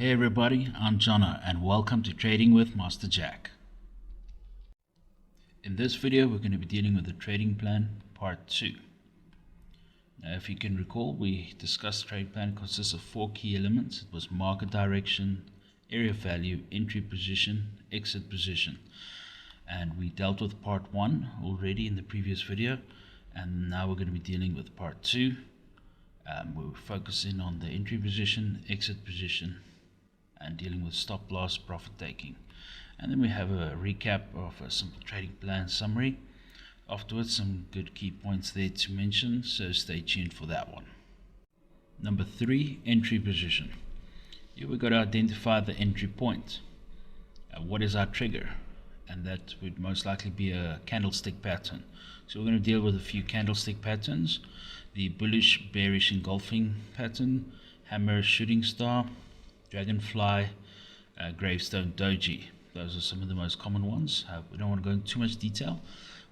Hey everybody, I'm Jonna and welcome to Trading with Master Jack. In this video we're going to be dealing with the trading plan part 2. Now if you can recall, we discussed trade plan consists of 4 key elements. It was market direction, area value, entry position, exit position. And we dealt with part 1 already in the previous video, and now we're going to be dealing with part 2. We're focusing on the entry position, exit position, and dealing with stop loss, profit taking. And then we have a recap of a simple trading plan summary. Afterwards, some good key points there to mention, so stay tuned for that one. Number 3, entry position. Here we've got to identify the entry point. What is our trigger? And that would most likely be a candlestick pattern. So we're going to deal with a few candlestick patterns: the bullish, bearish, engulfing pattern, hammer, shooting star, dragonfly, Gravestone Doji. Those are some of the most common ones. We don't want to go into too much detail.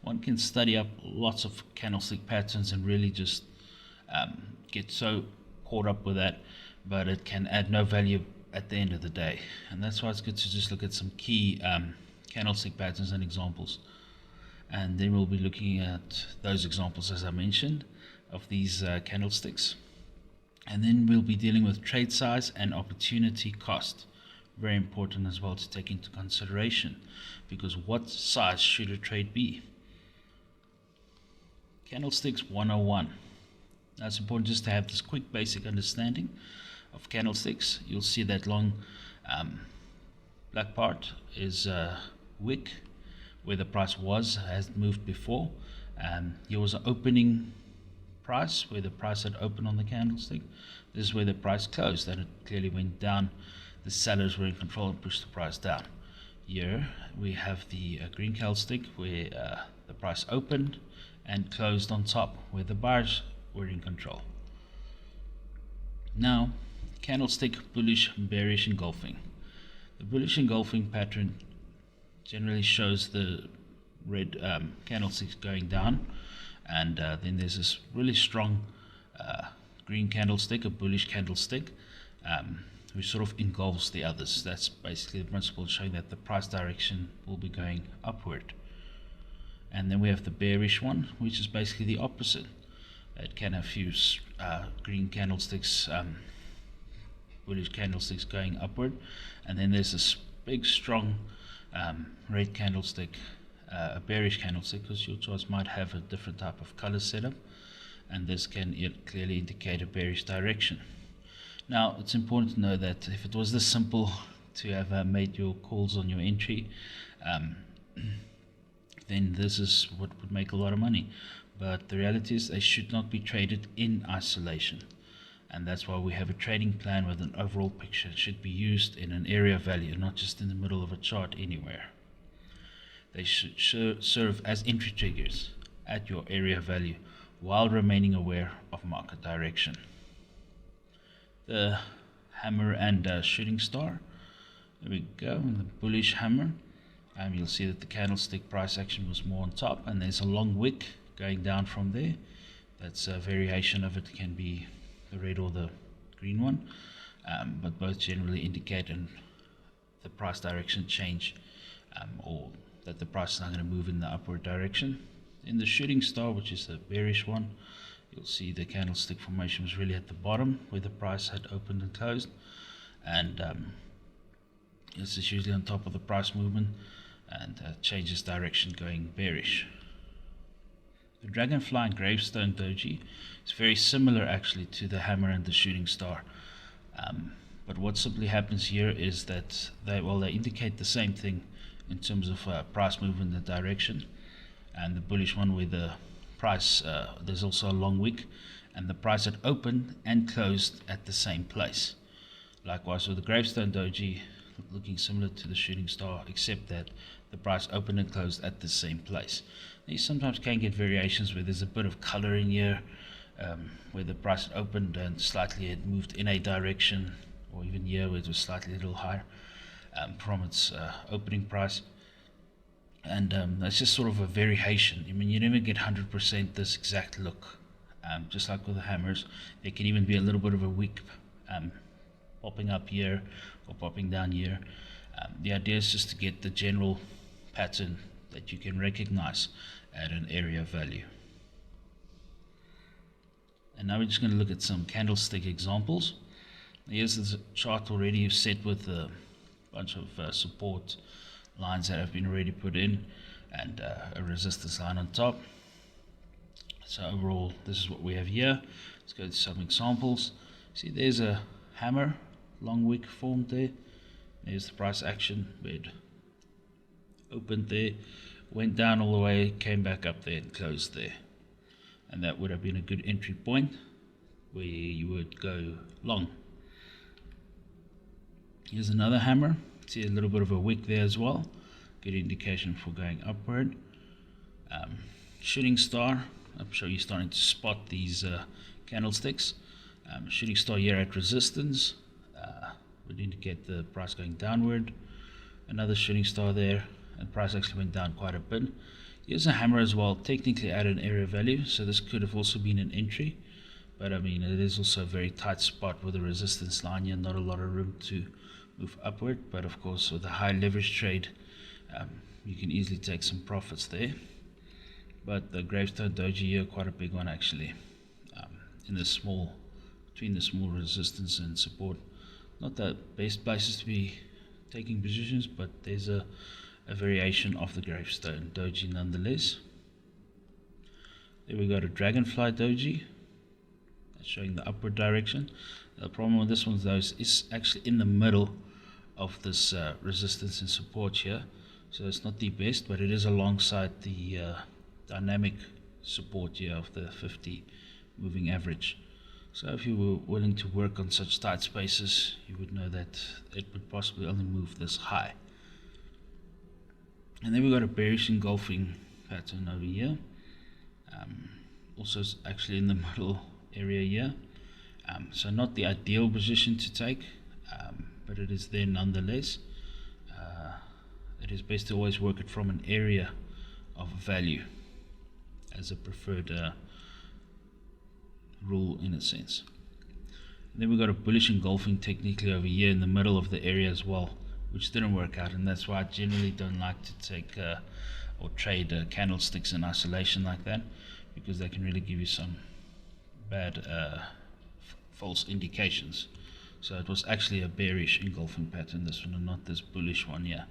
One can study up lots of candlestick patterns and really just get so caught up with that, but it can add no value at the end of the day. And that's why it's good to just look at some key candlestick patterns and examples. And then we'll be looking at those examples, as I mentioned, of these candlesticks. And then we'll be dealing with trade size and opportunity cost. Very important as well to take into consideration, because what size should a trade be? Candlesticks 101. Now it's important just to have this quick basic understanding of candlesticks. You'll see that long black part is wick, where the price has moved before. Here was an opening price, where the price had opened on the candlestick. This is where the price closed, and it clearly went down. The sellers were in control and pushed the price down. Here we have the green candlestick, where the price opened and closed on top, where the buyers were in control. Now, candlestick bullish, bearish, engulfing. The bullish engulfing pattern generally shows the red candlesticks going down, and then there's this really strong green candlestick, a bullish candlestick, which sort of engulfs the others. That's basically the principle, showing that the price direction will be going upward. And then we have the bearish one, which is basically the opposite. It can have few green candlesticks, bullish candlesticks going upward, and then there's this big strong red candlestick, a bearish candlestick, because your charts might have a different type of color setup, and this can clearly indicate a bearish direction. Now it's important to know that if it was this simple to have made your calls on your entry, then this is what would make a lot of money. But the reality is they should not be traded in isolation, and that's why we have a trading plan with an overall picture. It should be used in an area value, not just in the middle of a chart anywhere. They should serve as entry triggers at your area value while remaining aware of market direction. The hammer and shooting star. There we go, the bullish hammer. You'll see that the candlestick price action was more on top, and there's a long wick going down from there. That's a variation of it, can be the red or the green one, but both generally indicate the price direction change, or that the price is not going to move in the upward direction. In the shooting star, which is the bearish one, you'll see the candlestick formation was really at the bottom, where the price had opened and closed, and this is usually on top of the price movement, and changes direction going bearish. The dragonfly and Gravestone Doji is very similar actually to the hammer and the shooting star, but what simply happens here is that they indicate the same thing in terms of price movement and direction. And the bullish one, where the price, there's also a long wick, and the price had opened and closed at the same place. Likewise with the Gravestone Doji, looking similar to the shooting star, except that the price opened and closed at the same place. You sometimes can get variations where there's a bit of color in here, where the price had opened and slightly had moved in a direction, or even here where it was slightly a little higher from its opening price. And that's just sort of a variation. I mean, you never get 100% this exact look. Just like with the hammers, there can even be a little bit of a wick popping up here or popping down here. The idea is just to get the general pattern that you can recognize at an area value. And now we're just going to look at some candlestick examples. Here's the chart already set with a bunch of support lines that have been already put in, and a resistance line on top. So overall, this is what we have here. Let's go to some examples. See, there's a hammer, long wick formed there. There's the price action where it opened there, went down all the way, came back up there and closed there. And that would have been a good entry point where you would go long. Here's another hammer. See a little bit of a wick there as well. Good indication for going upward. Shooting star. I'm sure you're starting to spot these candlesticks. Shooting star here at resistance would indicate the price going downward. Another shooting star there, and price actually went down quite a bit. Here's a hammer as well, technically at an area value, so this could have also been an entry, but I mean it is also a very tight spot with a resistance line here, not a lot of room to move upward, but of course with a high leverage trade you can easily take some profits there. But the Gravestone Doji here, quite a big one actually, in the small, between the small resistance and support. Not the best places to be taking positions, but there's a variation of the Gravestone Doji nonetheless. There we got a Dragonfly Doji, that's showing the upward direction. The problem with this one though is it's actually in the middle of this resistance and support here, so it's not the best, but it is alongside the dynamic support here of the 50 moving average. So if you were willing to work on such tight spaces, you would know that it would possibly only move this high. And then we've got a bearish engulfing pattern over here. Also actually in the middle area here. So not the ideal position to take, but it is there nonetheless. It is best to always work it from an area of value as a preferred rule in a sense. And then we've got a bullish engulfing technically over here in the middle of the area as well, which didn't work out, and that's why I generally don't like to take or trade candlesticks in isolation like that, because they can really give you some bad false indications. So it was actually a bearish engulfing pattern, this one, and not this bullish one here.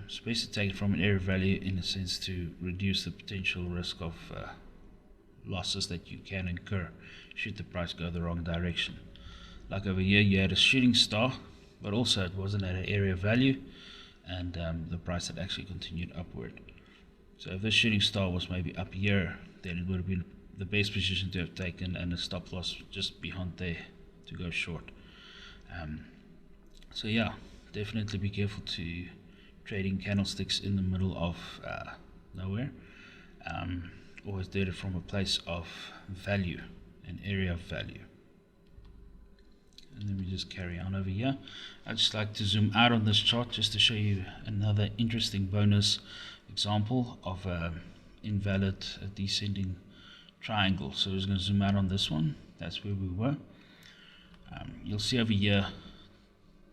It's best to take it from an area value in a sense to reduce the potential risk of losses that you can incur should the price go the wrong direction. Like over here you had a shooting star, but also it wasn't at an area value, and the price had actually continued upward. So if this shooting star was maybe up here, then it would have been the best position to have taken, and a stop loss just behind there to go short. So yeah, definitely be careful to trading candlesticks in the middle of nowhere. Always did it from a place of value, an area of value. And then we just carry on over here. I'd just like to zoom out on this chart just to show you another interesting bonus example of an invalid descending triangle. So we're just going to zoom out on this one. That's where we were. You'll see over here,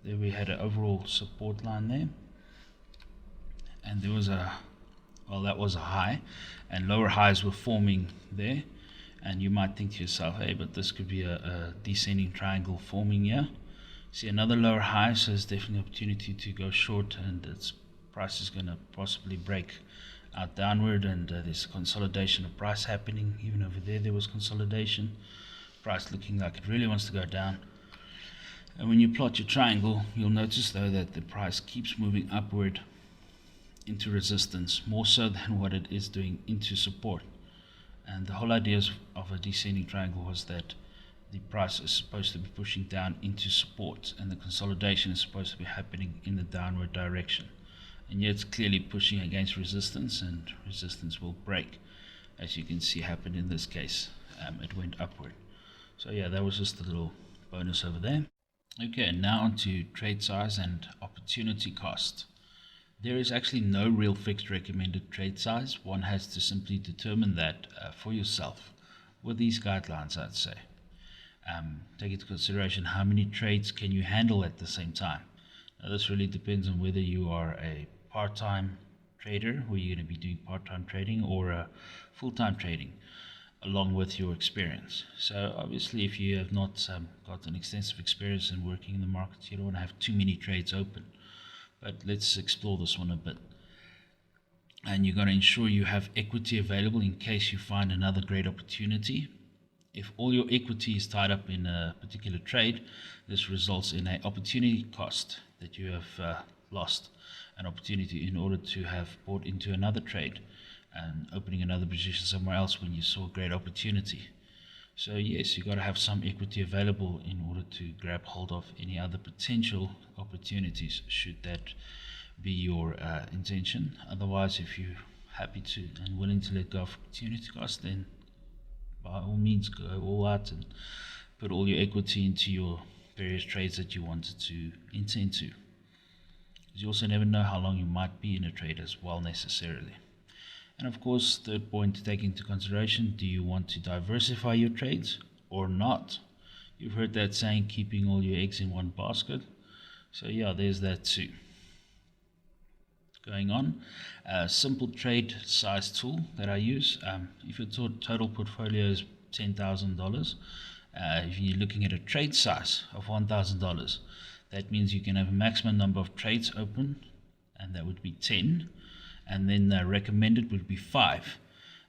there we had an overall support line there, and there was a, well, that was a high, and lower highs were forming there. And you might think to yourself, hey, but this could be a descending triangle forming here. See another lower high, so there's definitely an opportunity to go short, and its price is going to possibly break out downward, and there's consolidation of price happening. Even over there was consolidation, price looking like it really wants to go down. And when you plot your triangle, you'll notice though that the price keeps moving upward into resistance, more so than what it is doing into support. And the whole idea of a descending triangle was that the price is supposed to be pushing down into support, and the consolidation is supposed to be happening in the downward direction. And yet it's clearly pushing against resistance, and resistance will break, as you can see happened in this case. It went upward. So yeah, that was just a little bonus over there. Okay, now on to trade size and opportunity cost. There is actually no real fixed recommended trade size. One has to simply determine that for yourself with these guidelines, I'd say. take into consideration how many trades can you handle at the same time. Now, this really depends on whether you are a part-time trader, where you're going to be doing part-time trading, or a full-time trading, along with your experience. So obviously, if you have not got an extensive experience in working in the markets, you don't want to have too many trades open. But let's explore this one a bit. And you're going to ensure you have equity available in case you find another great opportunity. If all your equity is tied up in a particular trade, this results in an opportunity cost that you have lost an opportunity in order to have bought into another trade and opening another position somewhere else when you saw a great opportunity. So yes, you've got to have some equity available in order to grab hold of any other potential opportunities, should that be your intention. Otherwise, if you're happy to and willing to let go of opportunity cost, then by all means go all out and put all your equity into your various trades that you wanted to enter into. Because you also never know how long you might be in a trade as well necessarily. And of course, third point to take into consideration, do you want to diversify your trades or not? You've heard that saying, keeping all your eggs in one basket. So yeah, there's that too. Going on, a simple trade size tool that I use. If your total portfolio is $10,000, if you're looking at a trade size of $1,000, that means you can have a maximum number of trades open, and that would be 10, and then recommended would be 5,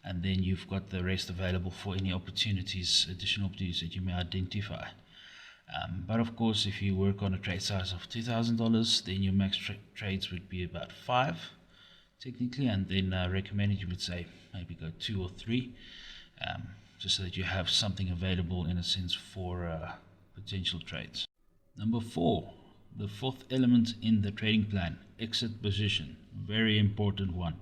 and then you've got the rest available for any opportunities, additional opportunities that you may identify. But of course, if you work on a trade size of $2,000, then your max trades would be about 5 technically, and then recommended you would say maybe go 2 or 3, just so that you have something available in a sense for potential trades. Number 4, the fourth element in the trading plan, exit position. Very important one.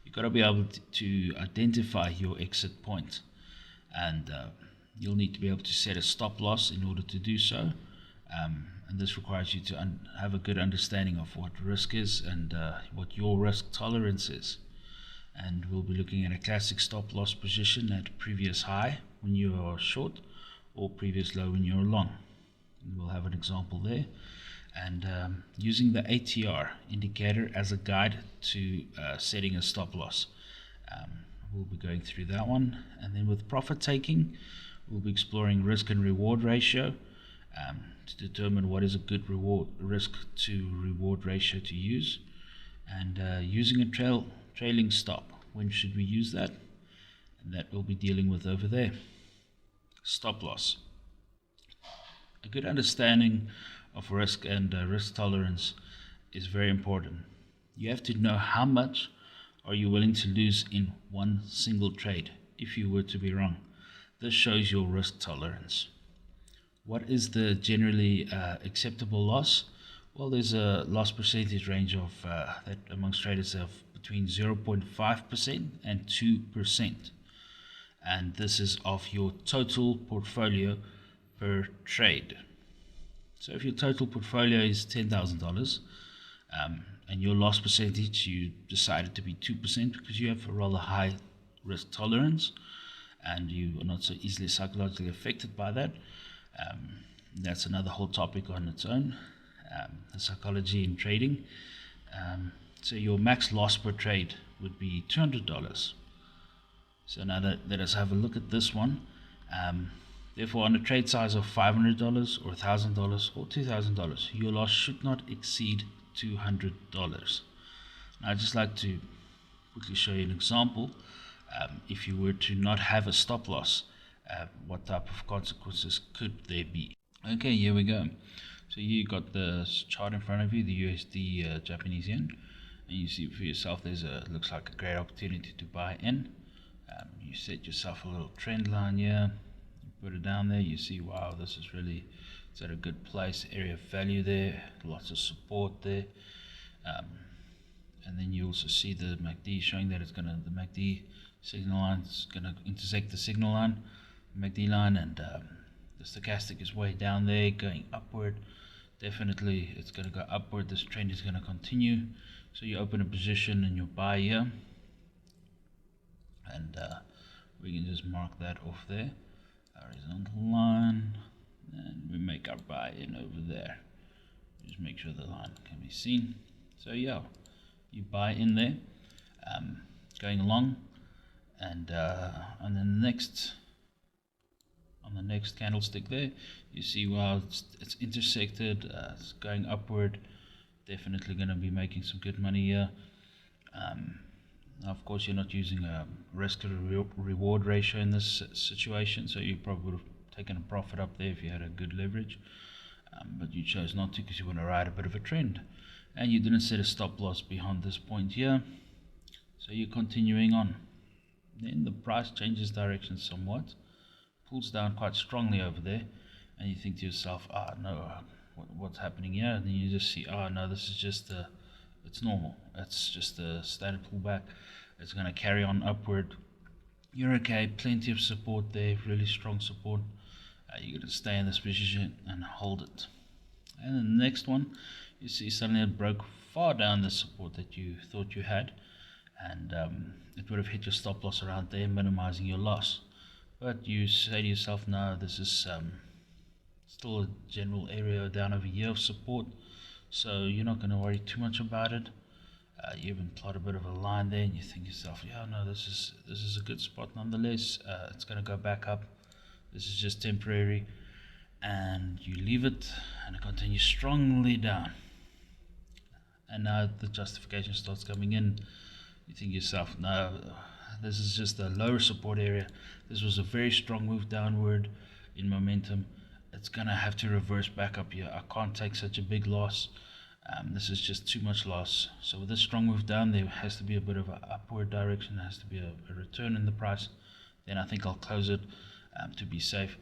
You've got to be able to identify your exit point, and you'll need to be able to set a stop loss in order to do so, and this requires you to have a good understanding of what risk is and what your risk tolerance is. And we'll be looking at a classic stop loss position at previous high when you are short, or previous low when you're long. And we'll have an example there, and using the ATR indicator as a guide to setting a stop loss. We'll be going through that one. And then with profit taking, we'll be exploring risk and reward ratio to determine what is a good risk to reward ratio to use, and using a trailing stop. When should we use that? And that we'll be dealing with over there. Stop loss. A good understanding of risk and risk tolerance is very important. You have to know how much are you willing to lose in one single trade if you were to be wrong. This shows your risk tolerance. What is the generally acceptable loss? Well, there's a loss percentage range of that amongst traders of between 0.5% and 2%. And this is of your total portfolio per trade. So if your total portfolio is $10,000 and your loss percentage you decided to be 2% because you have a rather high risk tolerance and you are not so easily psychologically affected by that, that's another whole topic on its own, the psychology in trading. So your max loss per trade would be $200. So now let us have a look at this one. Therefore, on a trade size of $500 or $1,000 or $2,000, your loss should not exceed $200. Now, I'd just like to quickly show you an example. If you were to not have a stop loss, what type of consequences could there be? Okay, here we go. So you got the chart in front of you, the USD Japanese yen, and you see for yourself there's looks like a great opportunity to buy in. You set yourself a little trend line here. Put it down there, you see, wow, this is really, it's at a good place, area of value there, lots of support there, and then you also see the MACD showing that it's going to, the MACD signal line is going to intersect the signal line, MACD line, and the stochastic is way down there going upward. Definitely it's going to go upward, this trend is going to continue. So you open a position and you buy here, and we can just mark that off there. horizontal line, and we make our buy in over there. Just make sure the line can be seen. So yeah, you buy in there, going along, and on the next candlestick there, you see it's intersected, it's going upward. Definitely going to be making some good money here. Now of course you're not using a risk-reward ratio in this situation, so you probably would have taken a profit up there if you had a good leverage, but you chose not to because you want to ride a bit of a trend, and you didn't set a stop loss behind this point here, so you're continuing on. Then the price changes direction somewhat, pulls down quite strongly over there, and you think to yourself, no, what's happening here? And then you just see, no, this is just it's normal, it's just a standard pullback, it's going to carry on upward. You're okay, plenty of support there, really strong support. You're going to stay in this position and hold it. And then the next one, you see suddenly it broke far down the support that you thought you had, and it would have hit your stop loss around there, minimizing your loss. But you say to yourself, no, this is still a general area down over here of support, so you're not going to worry too much about it. You even plot a bit of a line there, and you think to yourself, yeah, no, this is a good spot nonetheless. It's going to go back up. This is just temporary, and you leave it, and it continues strongly down. And now the justification starts coming in. You think to yourself, no, this is just a lower support area. This was a very strong move downward in momentum. It's going to have to reverse back up here. I can't take such a big loss. This is just too much loss. So with this strong move down, there has to be a bit of an upward direction. There has to be a return in the price. Then I think I'll close it to be safe.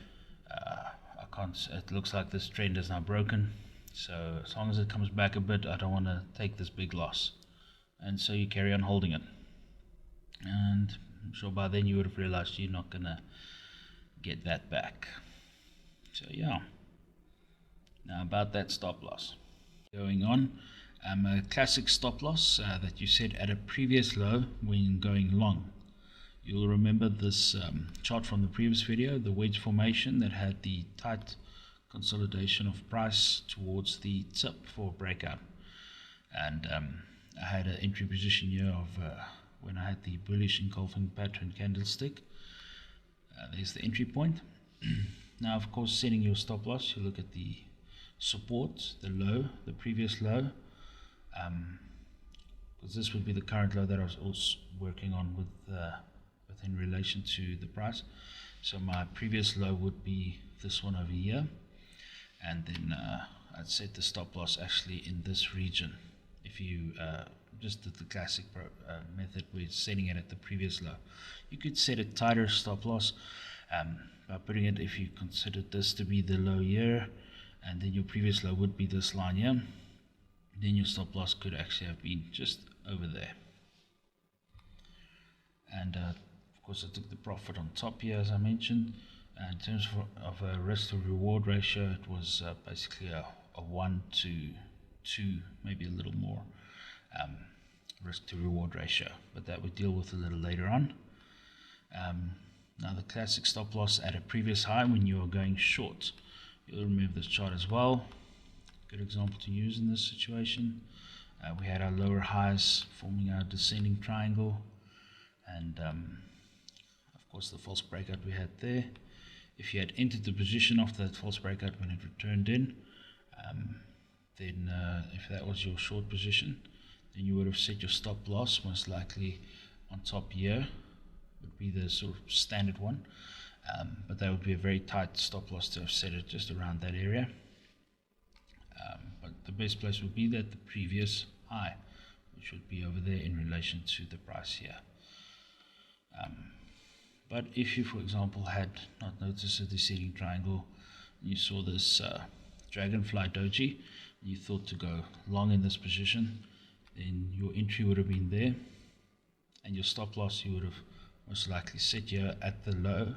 I can't. It looks like this trend is now broken. So as long as it comes back a bit, I don't want to take this big loss. And so you carry on holding it. And I'm sure by then you would have realized you're not going to get that back. So yeah. Now about that stop loss. Going on, a classic stop loss that you set at a previous low when going long. You'll remember this chart from the previous video, the wedge formation that had the tight consolidation of price towards the tip for breakout. And I had an entry position here of when I had the bullish engulfing pattern candlestick. There's the entry point. Now of course, setting your stop loss, you look at the support, the low, the previous low, because this would be the current low that I was also working on within relation to the price. So my previous low would be this one over here, and then I'd set the stop loss actually in this region. If you just did the classic method where setting it at the previous low, you could set a tighter stop loss by putting it, if you considered this to be the low here, and then your previous low would be this line here, then your stop loss could actually have been just over there. And of course I took the profit on top here, as I mentioned. In terms of a risk to reward ratio, it was basically a 1 to 2, maybe a little more risk to reward ratio, but that we deal with a little later on. Now the classic stop loss at a previous high when you are going short. You'll remember this chart as well. Good example to use in this situation. We had our lower highs forming our descending triangle, and of course the false breakout we had there. If you had entered the position after that false breakout when it returned in, then if that was your short position, then you would have set your stop loss most likely on top here, would be the sort of standard one. But that would be a very tight stop loss to have set it just around that area. But the best place would be that the previous high, which would be over there in relation to the price here. But if you, for example, had not noticed a descending triangle, and you saw this dragonfly doji, and you thought to go long in this position, then your entry would have been there, and your stop loss you would have most likely set here at the low,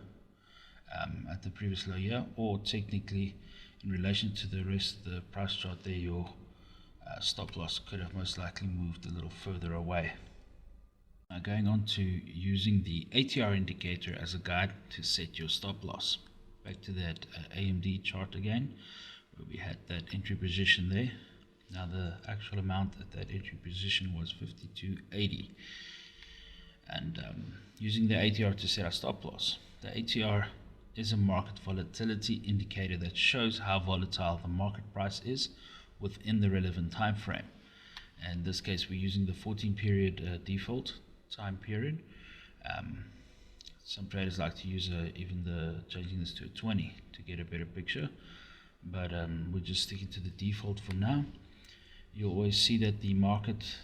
at the previous low here, or technically in relation to the rest of the price chart there, your stop loss could have most likely moved a little further away. Now going on to using the ATR indicator as a guide to set your stop loss. back to that AMD chart again, where we had that entry position there. Now the actual amount at that entry position was 52.80, and using the ATR to set our stop loss. The ATR is a market volatility indicator that shows how volatile the market price is within the relevant time frame. And in this case, we're using the 14 period default time period. Some traders like to use changing this to a 20 to get a better picture, but we're just sticking to the default for now. You'll always see that the market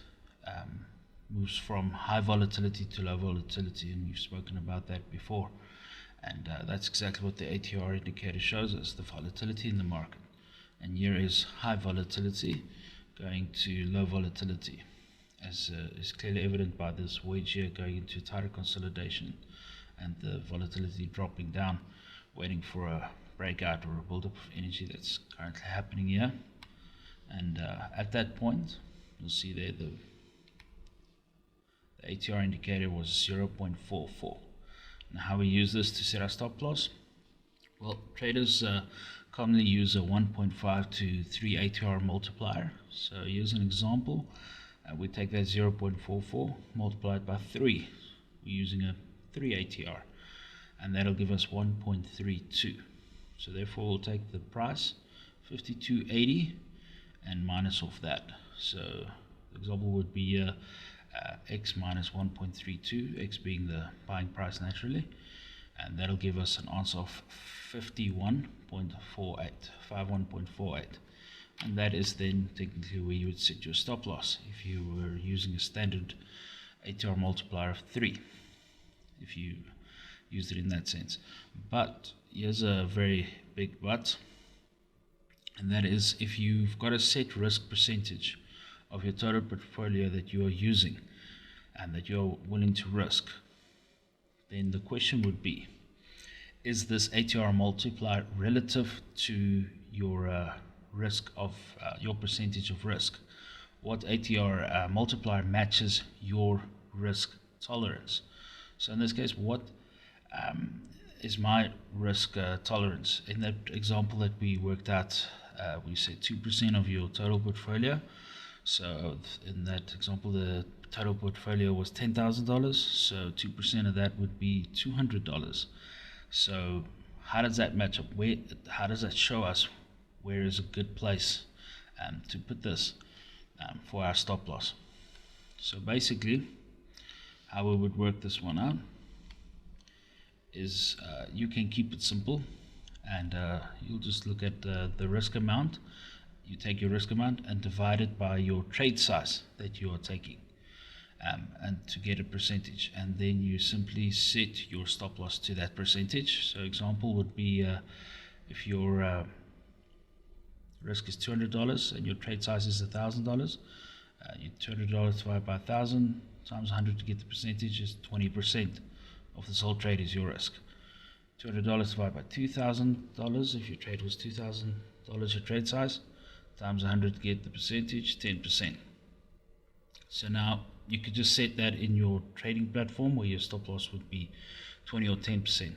moves from high volatility to low volatility, and we've spoken about that before, and that's exactly what the ATR indicator shows us, the volatility in the market. And here is high volatility going to low volatility, as is clearly evident by this wedge here going into tighter consolidation and the volatility dropping down, waiting for a breakout or a buildup of energy that's currently happening here. And at that point, you'll see there the ATR indicator was 0.44. Now, how we use this to set our stop loss? Well, traders commonly use a 1.5 to 3 ATR multiplier. So here's an example. We take that 0.44 multiplied by 3. We're using a 3 ATR, and that'll give us 1.32. So therefore we'll take the price 52.80 and minus off that. So the example would be x minus 1.32, x being the buying price naturally, and that'll give us an answer of 51.48, and that is then technically where you would set your stop loss if you were using a standard ATR multiplier of 3, if you used it in that sense. But here's a very big but, and that is if you've got a set risk percentage of your total portfolio that you are using and that you're willing to risk, then the question would be, is this ATR multiplier relative to your risk of your percentage of risk? What ATR multiplier matches your risk tolerance? So in this case, what is my risk tolerance? In that example that we worked out, we said 2% of your total portfolio. So in that example, the total portfolio was $10,000. So 2% of that would be $200. So how does that match up? How does that show us where is a good place to put this for our stop loss? So basically, how we would work this one out is you can keep it simple, and you'll just look at the risk amount. You take your risk amount and divide it by your trade size that you are taking, and to get a percentage, and then you simply set your stop loss to that percentage. So example would be if your risk is $200 and your trade size is $1,000, you $200 divided by 1,000 times 100 to get the percentage is 20% of this whole trade is your risk. $200 divided by $2,000, if your trade was $2,000 your trade size, times 100 to get the percentage, 10%. So now you could just set that in your trading platform where your stop loss would be 20 or 10%.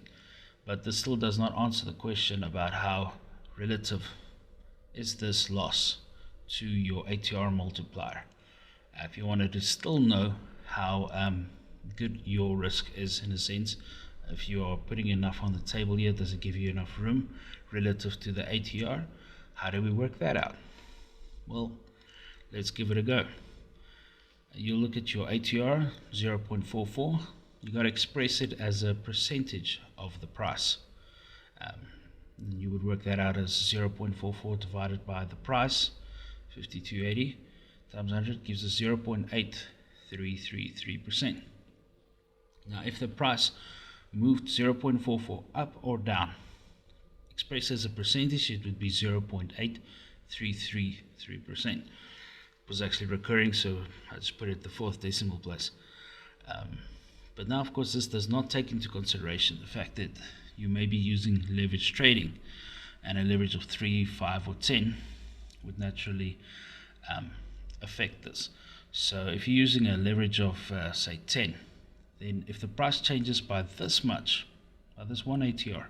But this still does not answer the question about how relative is this loss to your ATR multiplier. If you wanted to still know how good your risk is, in a sense, if you are putting enough on the table here, does it give you enough room relative to the ATR? How do we work that out? Well, let's give it a go. You look at your ATR 0.44. you got to express it as a percentage of the price. You would work that out as 0.44 divided by the price, 52.80 times 100 gives us 0.8333%. Now if the price moved 0.44 up or down, expressed as a percentage, it would be 0.8333%. It was actually recurring, so I just put it at the fourth decimal place. But now, of course, this does not take into consideration the fact that you may be using leverage trading, and a leverage of 3, 5, or 10 would naturally affect this. So if you're using a leverage of, say, 10, then if the price changes by this much, by this one ATR,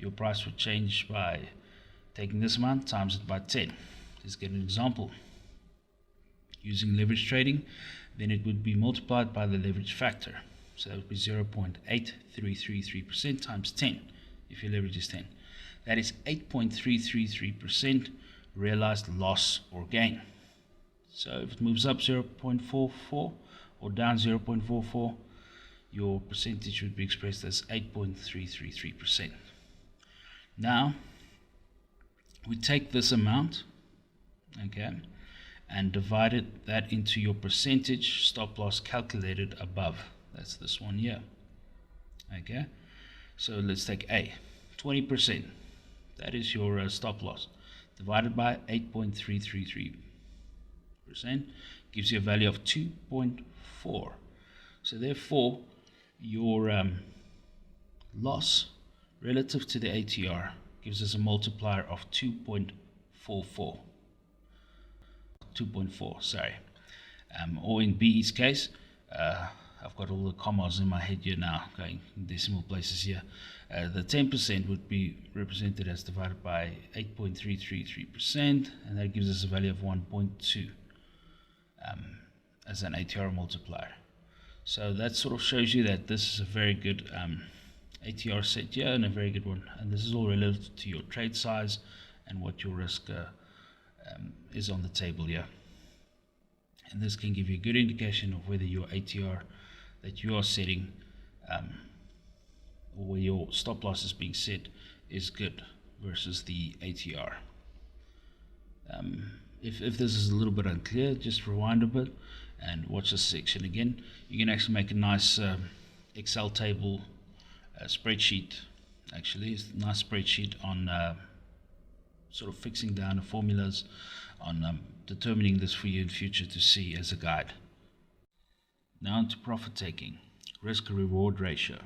your price would change by taking this amount, times it by 10. Let's get an example. Using leverage trading, then it would be multiplied by the leverage factor. So that would be 0.8333% times 10 if your leverage is 10. That is 8.333% realized loss or gain. So if it moves up 0.44 or down 0.44, your percentage would be expressed as 8.333%. Now, we take this amount, okay, and divide that into your percentage stop loss calculated above. That's this one here. Okay, so let's take A, 20%. That is your stop loss divided by 8.333% gives you a value of 2.4. So therefore, your loss relative to the ATR gives us a multiplier of 2.44. 2.4, sorry. Or in B's case, I've got all the commas in my head here now, going in decimal places here. The 10% would be represented as divided by 8.333%, and that gives us a value of 1.2 as an ATR multiplier. So that sort of shows you that this is a very good ATR set here, and a very good one. And this is all relative to your trade size and what your risk is on the table here. And this can give you a good indication of whether your ATR that you are setting or where your stop loss is being set is good versus the ATR. If this is a little bit unclear, just rewind a bit and watch this section again. You can actually make a nice Excel table spreadsheet. Actually, it's a nice spreadsheet on sort of fixing down the formulas on determining this for you in future to see as a guide. Now into profit taking. Risk-reward ratio.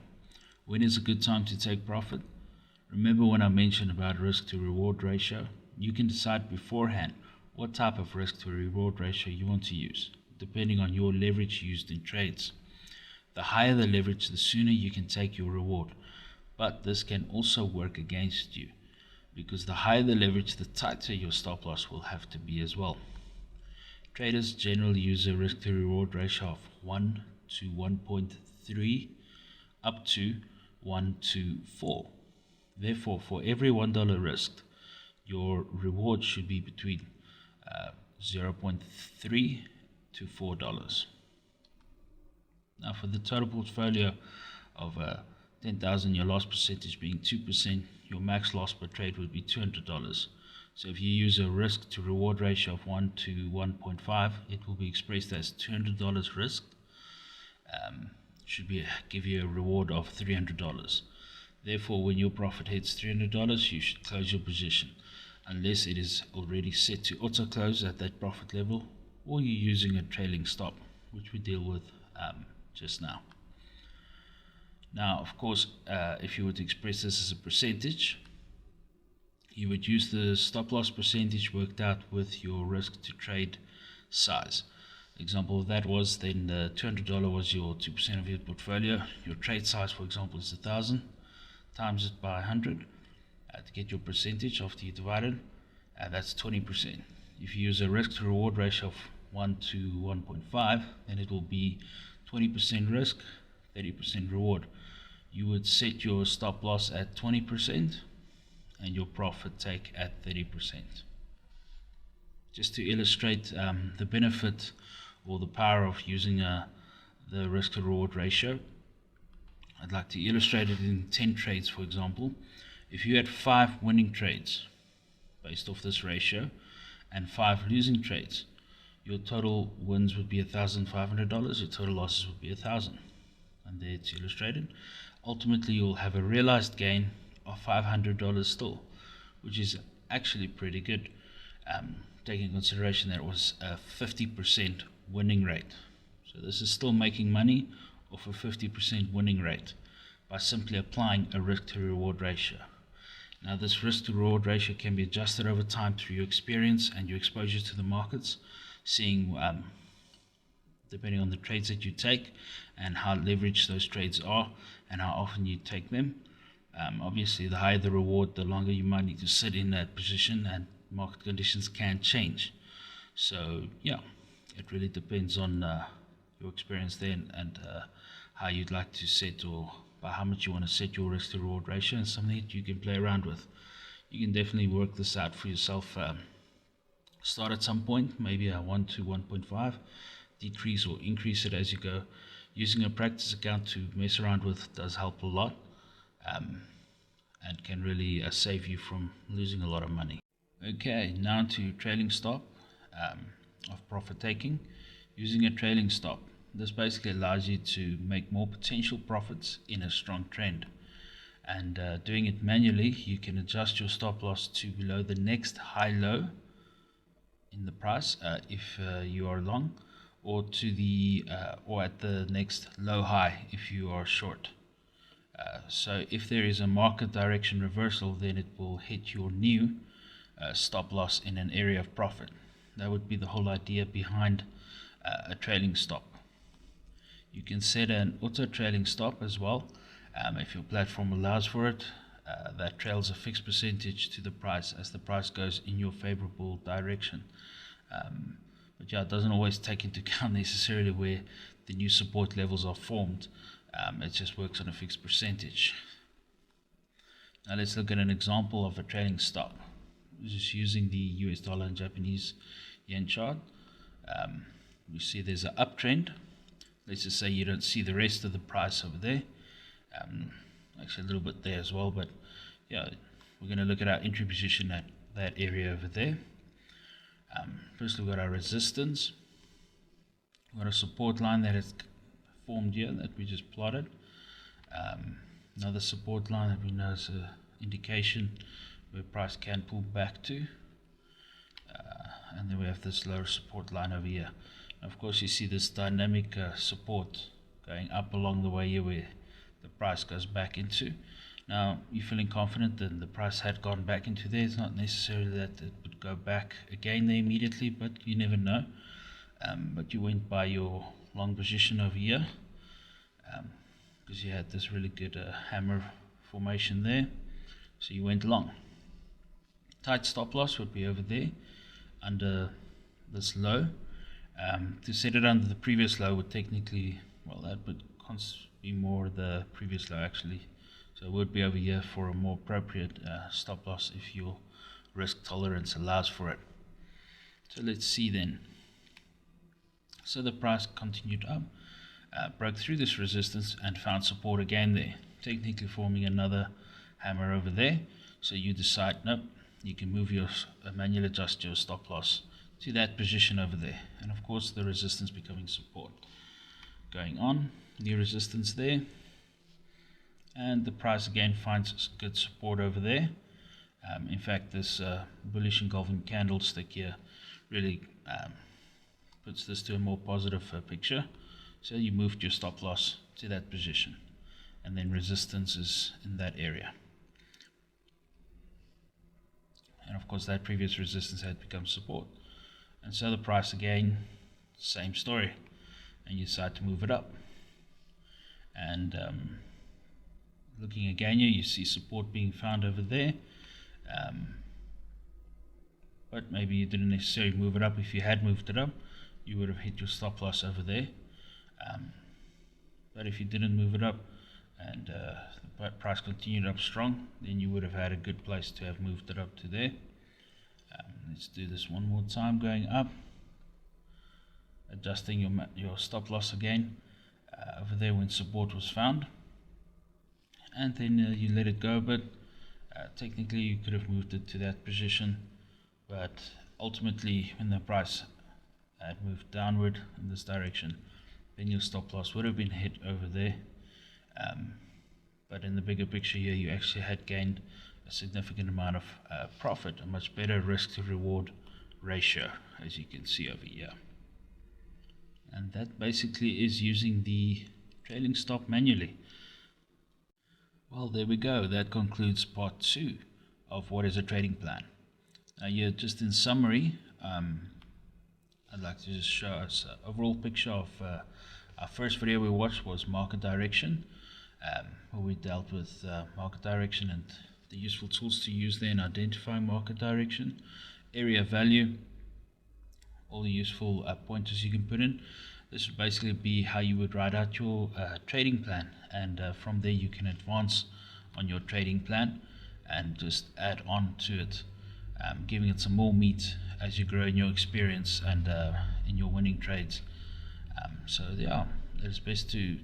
When is a good time to take profit? Remember when I mentioned about risk to reward ratio? You can decide beforehand what type of risk to reward ratio you want to use, depending on your leverage used in trades. The higher the leverage, the sooner you can take your reward. But this can also work against you, because the higher the leverage, the tighter your stop loss will have to be as well. Traders generally use a risk to reward ratio of 1 to 1.3 up to 1 to 4. Therefore, for every $1 risked, your reward should be between 0.3 to $4. Now for the total portfolio of 10,000, your loss percentage being 2%, your max loss per trade would be $200. So if you use a risk to reward ratio of 1 to 1.5, it will be expressed as $200 risk. Should give you a reward of $300. Therefore, when your profit hits $300, you should close your position, unless it is already set to auto close at that profit level, or you're using a trailing stop, which we deal with just now. Now, of course, if you were to express this as a percentage, you would use the stop loss percentage worked out with your risk to trade size. Example of that was then the $200 was your 2% of your portfolio. Your trade size, for example, is 1,000. Times it by 100 to get your percentage after you divide it, that's 20%. If you use a risk to reward ratio of 1 to 1.5, then it will be 20% risk, 30% reward. You would set your stop loss at 20% and your profit take at 30%. Just to illustrate the benefit or the power of using the risk to reward ratio, I'd like to illustrate it in 10 trades, for example. If you had 5 winning trades based off this ratio and 5 losing trades, your total wins would be $1,500, your total losses would be 1,000. And there it's illustrated. Ultimately, you'll have a realized gain of $500 still, which is actually pretty good, taking into consideration that it was a 50% winning rate. So this is still making money off a 50% winning rate by simply applying a risk to reward ratio. Now this risk to reward ratio can be adjusted over time through your experience and your exposure to the markets, seeing depending on the trades that you take and how leveraged those trades are and how often you take them. Obviously, the higher the reward, the longer you might need to sit in that position, and market conditions can change. So yeah, it really depends on your experience there, and how you'd like to set, or by how much you want to set your risk to reward ratio, and something that you can play around with. You can definitely work this out for yourself. Start at some point, maybe a 1 to 1.5, decrease or increase it as you go. Using a practice account to mess around with does help a lot, and can really save you from losing a lot of money. Okay, now to trailing stop of profit taking. Using a trailing stop, this basically allows you to make more potential profits in a strong trend. And doing it manually, you can adjust your stop loss to below the next high low in the price if you are long, or to the or at the next low high if you are short. So if there is a market direction reversal, then it will hit your new stop loss in an area of profit. That would be the whole idea behind a trailing stop. You can set an auto trailing stop as well, if your platform allows for it, that trails a fixed percentage to the price as the price goes in your favorable direction. But yeah, it doesn't always take into account necessarily where the new support levels are formed. It just works on a fixed percentage. Now let's look at an example of a trailing stop. Just using the US dollar and Japanese yen chart. We see there's an uptrend. Let's just say you don't see the rest of the price over there. Actually a little bit there as well, but yeah, we're going to look at our entry position at that area over there. First we've got our resistance. We've got a support line that is formed here that we just plotted. Another support line that we know is an indication where price can pull back to. And then we have this lower support line over here. And of course you see this dynamic support going up along the way here where the price goes back into. Now you're feeling confident that the price had gone back into there. It's not necessarily that it would go back again there immediately, but you never know. But you went by your long position over here because you had this really good hammer formation there, so you went long. Tight stop loss would be over there under this low. To set it under the previous low would technically, well, that would be more the previous low actually, so it would be over here for a more appropriate stop loss if your risk tolerance allows for it. So let's see then. So the price continued up, broke through this resistance and found support again there, technically forming another hammer over there. So you decide, nope, you can move your manually adjust your stop loss to that position over there, and of course the resistance becoming support. Going on, new resistance there, and the price again finds good support over there. In fact, this bullish engulfing candlestick here really puts this to a more positive picture. So you moved your stop loss to that position, and then resistance is in that area. And of course that previous resistance had become support. And so the price again, same story, and you decide to move it up. And looking again here, you see support being found over there. But maybe you didn't necessarily move it up. If you had moved it up, you would have hit your stop loss over there. But if you didn't move it up and the price continued up strong, then you would have had a good place to have moved it up to there. Let's do this one more time, going up, adjusting your stop loss again over there when support was found, and then you let it go. But technically you could have moved it to that position, but ultimately when the price had moved downward in this direction, then your stop loss would have been hit over there. But in the bigger picture here, you actually had gained a significant amount of profit, a much better risk to reward ratio, as you can see over here. And that basically is using the trailing stop manually. Well, there we go. That concludes part 2 of what is a trading plan. Now here, just in summary, I'd like to just show us an overall picture of our first video we watched was market direction. where we dealt with market direction and the useful tools to use there in identifying market direction, area value, all the useful pointers you can put in. This would basically be how you would write out your trading plan, and from there you can advance on your trading plan and just add on to it, giving it some more meat as you grow in your experience and in your winning trades. So yeah, it's best to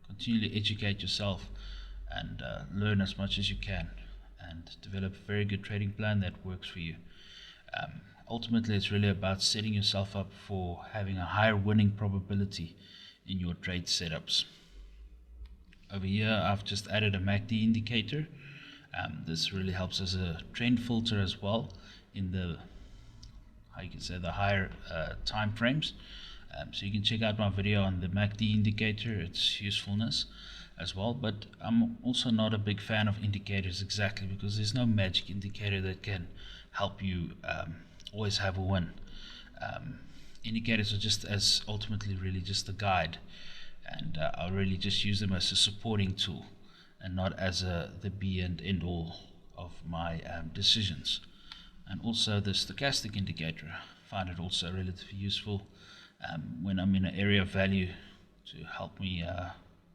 continually educate yourself and learn as much as you can and develop a very good trading plan that works for you. Ultimately, it's really about setting yourself up for having a higher winning probability in your trade setups. Over here, I've just added a MACD indicator. This really helps as a trend filter as well in the, how you can say, the higher time frames. So you can check out my video on the MACD indicator, its usefulness as well. But I'm also not a big fan of indicators exactly because there's no magic indicator that can help you always have a win. Indicators are just as ultimately really just a guide, and I'll really just use them as a supporting tool and not as the be and end all of my decisions. And also the stochastic indicator, I find it also relatively useful when I'm in an area of value to help me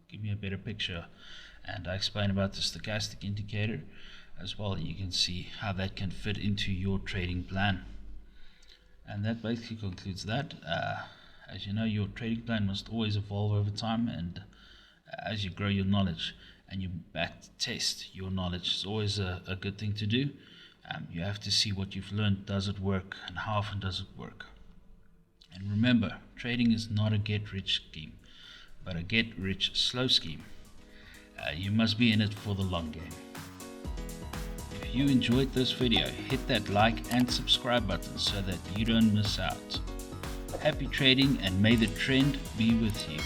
give me a better picture. And I explain about the stochastic indicator as well. You can see how that can fit into your trading plan. And that basically concludes that. As you know, your trading plan must always evolve over time, and as you grow your knowledge and you back test your knowledge, is always a good thing to do. You have to see what you've learned, does it work, and how often does it work. And remember, trading is not a get-rich scheme, but a get-rich-slow scheme. You must be in it for the long game. If you enjoyed this video, hit that like and subscribe button so that you don't miss out. Happy trading, and may the trend be with you.